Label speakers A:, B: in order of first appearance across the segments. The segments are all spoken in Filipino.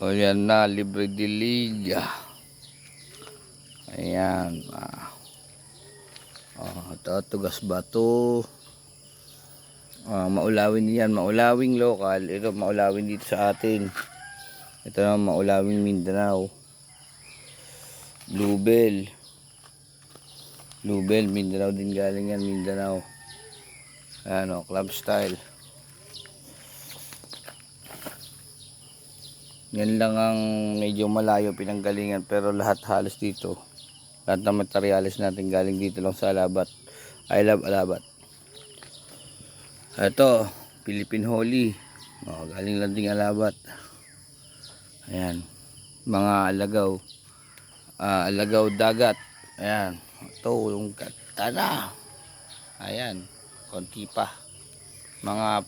A: O yan na, libre dilig. Ayan. Ito, tugas bato. Maulawin yan. Maulawing lokal. Ito, maulawin dito sa atin. Ito na, maulawing Mindanao. Lubel. Lubel, Mindanao din galing yan. Mindanao. Ayan o, club style. Yan lang ang medyo malayo pinanggalingan, pero lahat halos dito. Lahat ng materyales natin galing dito lang sa Alabat. I love Alabat. Ito, Philippine Holy. Galing lang ding Alabat. Ayan. Mga alagaw. Alagaw dagat. Ayan. Ito, yung katana. Ayan. Konti pa. Mga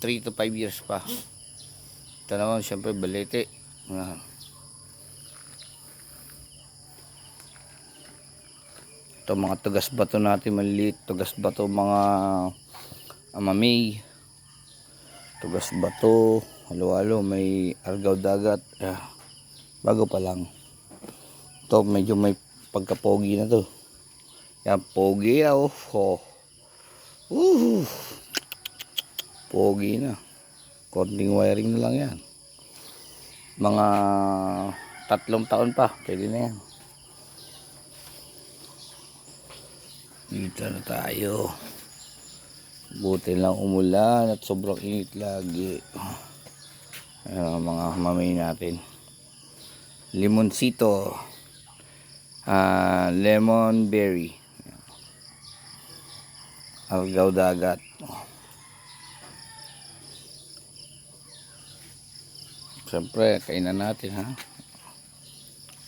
A: 3 to 5 years pa. Ito naman, syempre, balete. Ito, mga tugas bato natin, maliit. Tugas bato, mga amamay. Tugas bato, halo-halo, may argaw dagat. Bago pa lang. Ito, medyo may pagkapogi na to. Yan, pogi na, pogi na. Konting wiring na lang yan. Mga 3 taon pa, pwede na yan. Dito na tayo. Buti lang umulan at sobrang init lagi. Ayan, mga mamay natin. Limonsito. Lemon berry. Argaw dagat. Siyempre, kainan natin, ha.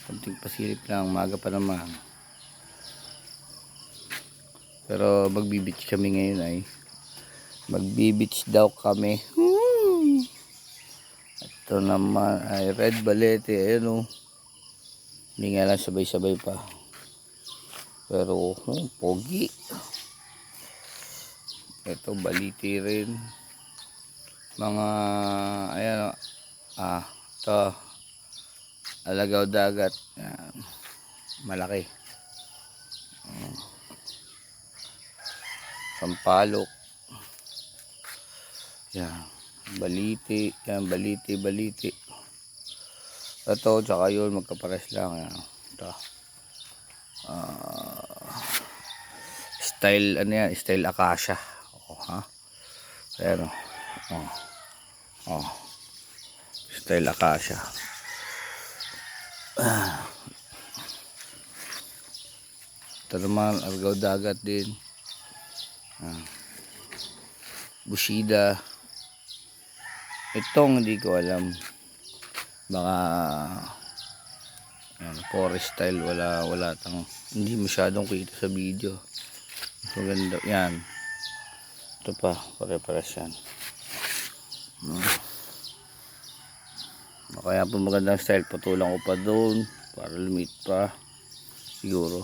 A: Kunting pasilip lang, maga pa naman. Pero magbibitch kami ngayon ay. Magbibitch daw kami. Ito naman ay red balete. Ayan o. Hindi nga lang sabay-sabay pa. Pero pogi. Ito baliti rin. Mga ayan o. Ito alagaw dagat. Yan. Malaki. Sampalok. Yan. Baliti. Yan. Baliti. Ito, tsaka yun, magkapares lang. Yan. Ito. Style, ano yan? Style acacia. Ayan o. Style acacia. Ito naman, argaw dagat din. Busida. Itong hindi ko alam. Baka forest style, wala tang hindi masyadong kita sa video. Maganda yan. Ito pa, pare-pares yan. Kaya po magandang style, patulang ko pa doon para lumit pa siguro.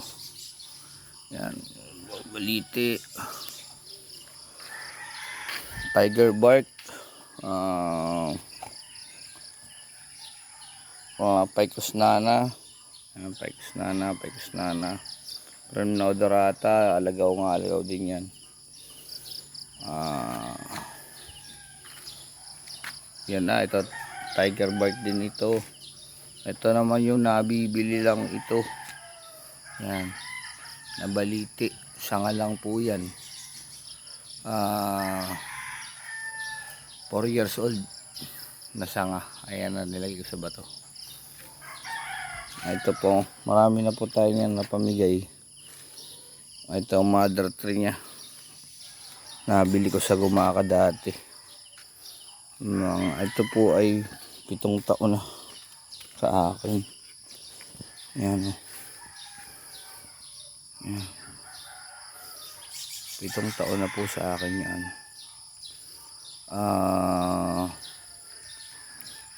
A: Yan, baliti. Tiger bark. Picus nana. Ayan, Picus nana. Primna odorata, alagaw din yan. Yan na, ito tiger bark din ito. Ito naman yung nabibili lang ito. Yan. Nabaliti. Sanga lang po yan. 4 years old na sanga. Ayan na, nilagay ko sa bato. Ito po, marami na po tayo yan napamigay. Ito ang mother tree niya. Nabili ko sa Gumaka dati. Ito po ay 7 taon na sa akin. Ayan. 7 taon na po sa akin yan.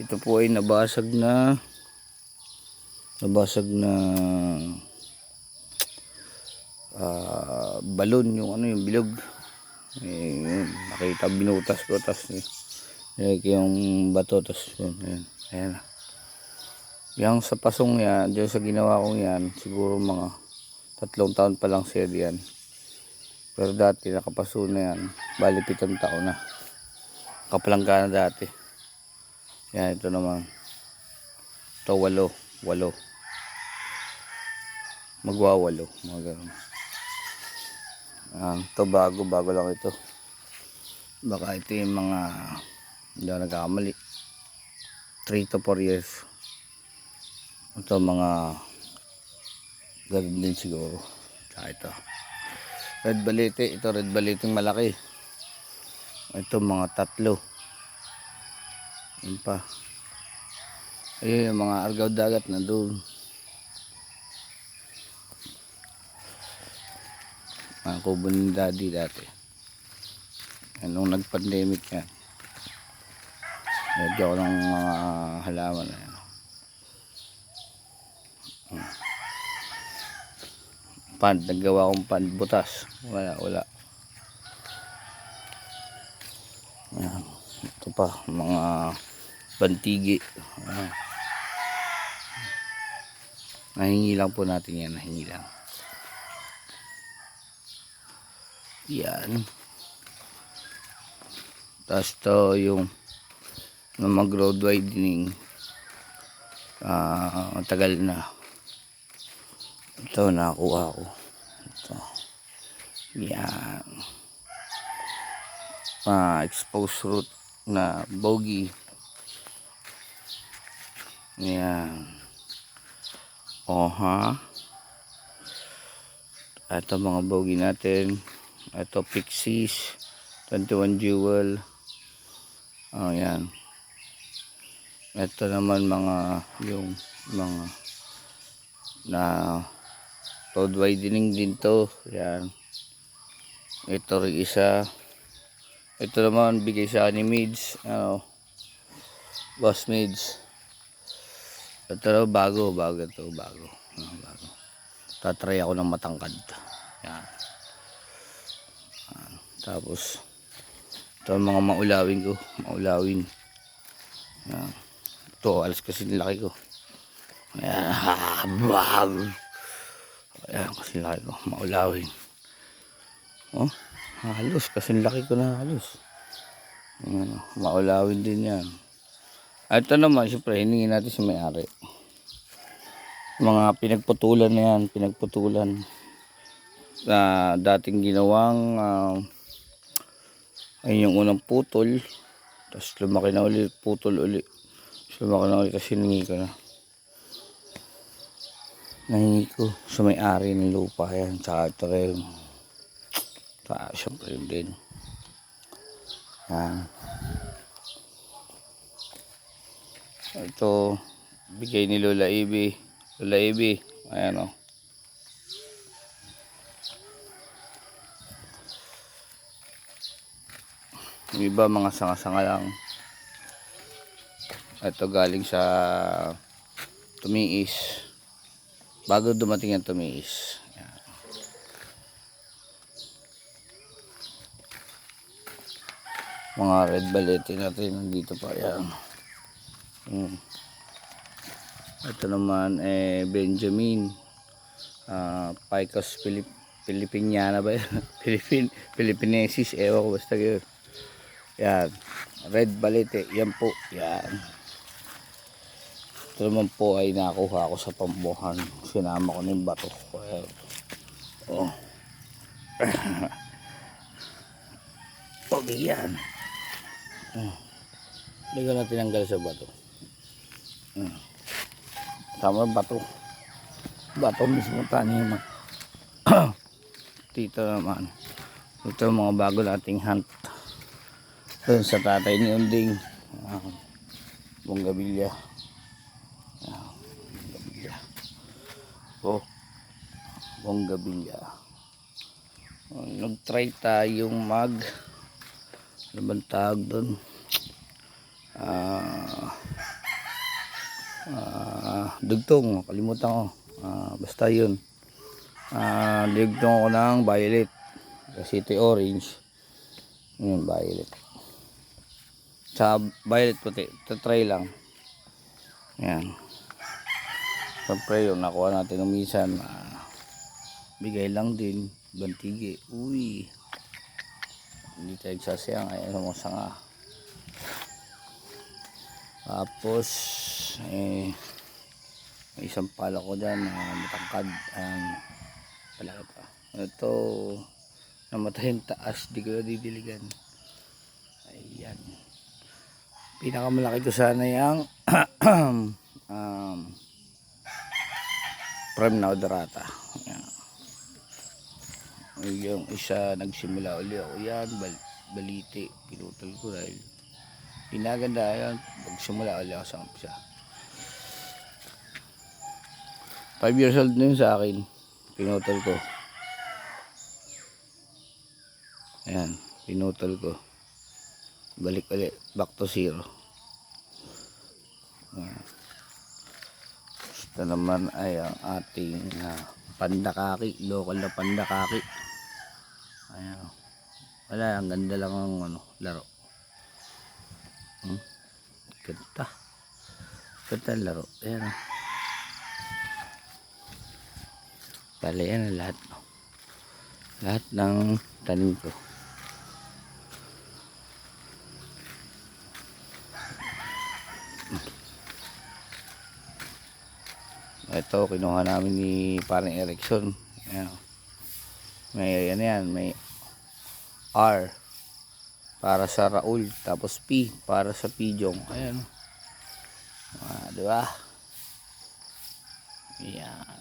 A: Ito po ay nabasag na balon, yung bilog. Nakita, binutas ko, tapos yung bato, tapos yun. Ayan. Yang sa pasong yan, dyan sa ginawa kong yan, siguro mga 3 taon pa lang siya diyan. Pero dati nakapaso na yan. Bali 7 taon na. Kapalangga na dati. Yan, ito naman. Ito 8. Magwawalo. Mga ganun. Ito bago lang ito. Baka ito yung mga hindi ako nagkakamali 3 to 4 years. Ito mga ganun din siguro. Tsaka ito red balete. Ito red balete malaki. Ito mga 3. Yun pa. Ayun yung mga argaw dagat na doon. Ang kubo ni daddy dati. Nung nag-pandemic yan. Medyo ako ng mga halaman na yan. Pand, naggawa akong pand butas. Wala. Ayan. Ito pa, mga bantigi. Ayan. Nahingi lang po natin yan, nahingi lang. Yan. Tapos to yung mag-road widening. Tagal na. Ito nakakuha ko. Ito. Yan. Exposed root na bogey. Yan. Ito mga bogey natin. Ito Pixies 21 Jewel. Yan. Ito naman mga yung mga na road widening din to. Yan. Ito rin isa. Ito naman bigay sa ni Mids. Boss Mids. Ito bago. Tatry ako ng matangkad. Yan. Tapos ito mga maulawin ko. Yan. Ito alas kasi nilaki ko. Ayan. Ayan kasi laki ko. Maulawin. Halos kasi laki ko na halos. Ayan, maulawin din yan. Ito naman syempre hiningi natin sa may-ari. Mga pinagputulan na yan. Na dating ginawang ayun yung unang putol. Tapos lumaki na ulit. Putol ulit. Lumaki na ulit kasi hiningi ko na. Nahingi ko sa may-ari ng lupa yan. Tsaka ito rin. Tsaka syempre yun din. Yan. Ito bigay ni Lola Ivy. Ayan o. Yung iba mga sanga-sanga lang. Ito galing sa Tumiis. Bago dumating ang Tumiis. Yan. Mga red balete natin nandito pa yan. Ito naman Benjamin Picos Filipiniana ba yan? Philippinesis, ewan ko basta yun. Yan, red balete, yan po. Yan. Ito naman po ay nakuha ko sa pambuhan. Sinama ko ng bato. Okay yan. Hindi ko na tinanggal sa bato. Sama bato mismo tanim. Dito naman ito mga bago nating hunt doon sa tatay ni Unding. Bonggabilya. Bonggabilya. Nag-try tayong ano bang tawag doon? Dugtong, kalimutan ko. Basta yun. Dugtong ko ng violet kasi ito orange. Yun, violet sa violet puti. Ito try lang. Yan. Siyempre yung nakuha natin ng minsan, bigay lang din, bantigi. Uy, hindi tayo sasayang. Ay, ano mo sanga. Tapos, may isang pala ko dyan na matangkad. Palaki pa. Ito, namatay yung taas, di ko na didiligan. Ayan. Pinakamalaki ko sana yung prime na odrata. Ayan. Yung isa nagsimula uli ako. Yan, baliti. Pinutol ko dahil pinaganda yan. Pagsimula uli ako sa umpisa. 5 years old na yun sa akin. Pinutol ko. Ayan, pinutol ko. Balik ulit, back to 0. Ito naman ay ang ating pandakaki, local na pandakaki. Ayan. Wala, ang ganda lang ang laro. Ganda. Ganda ang laro. Ayan. Bale, yan ang lahat. Lahat ng tanim ko. Ito, kinuha namin ni parang Erickson. Ayan. May yan, may R para sa Raul, tapos P para sa Pijong. Ayan. Di ba? Ayan.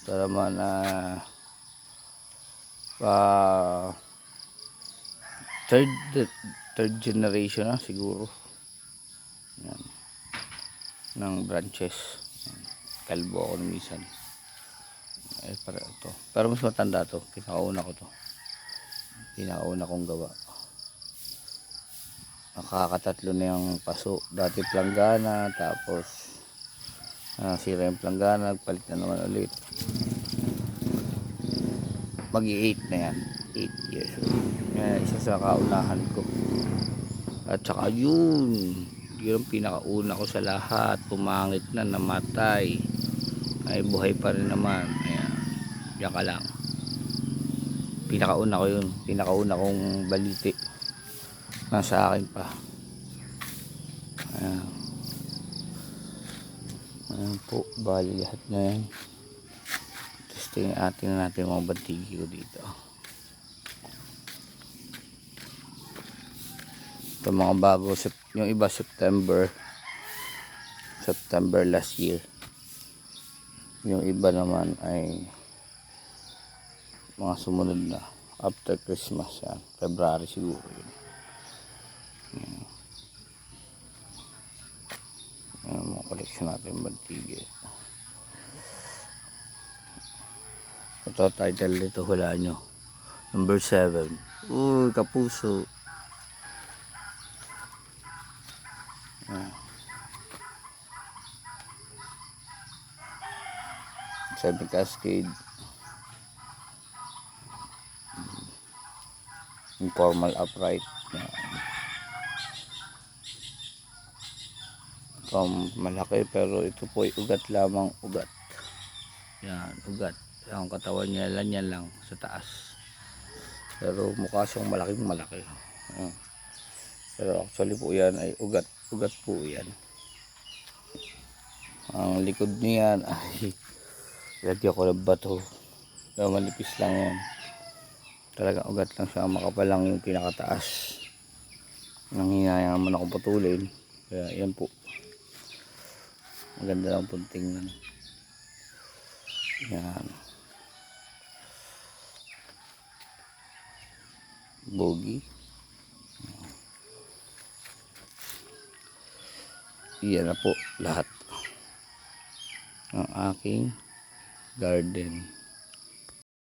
A: Ito naman third generation na siguro. Ayan. Ng branches. Kalbo ako minsan. Para ito. Pero mas matanda to. Pinakauna ko to. Pinakauna kong gawa. Nakakatatlo na yung paso. Dati planggana. Tapos sira yung planggana. Nagpalit na naman ulit. Mag-i-8 na yan. 8 years old. Yan, isa sa kaunahan ko. At saka yun ang pinakauna ko sa lahat. Pumangit na, namatay. Ay buhay pa rin naman. Ayan. Diyan ka lang. Pinakauna ko yun. Pinakauna kong baliti. Nasa akin pa. Ayan. Ayan po. Bali lahat na yan. Testing natin mga bantigi ko dito. Ito mga bago. Yung iba September last year. Yung iba naman ay mga sumunod na after Christmas. Yan. February siguro yun. Yan mga collection natin bantigi. Ito title dito, hulaan nyo. Number 7. Uy, kapuso. Semi cascade. Informal upright. Malaki pero ito po ay ugat lamang, ugat. Yan, ugat. Ang katawan niya lang sa taas. Pero mukha siyang malaking malaki. Yan. Pero actually po yan ay ugat. Ugat po yan. Ang likod niyan ay lagyan ko ng bato. Pero manipis lang yan. Talagang ugat lang siya. Makapal lang yung pinakataas. Nanghinayang naman ako putulin. Kaya yan po. Maganda lang pong tingnan. Yan. Bogi. Iyan na po lahat ng aking garden.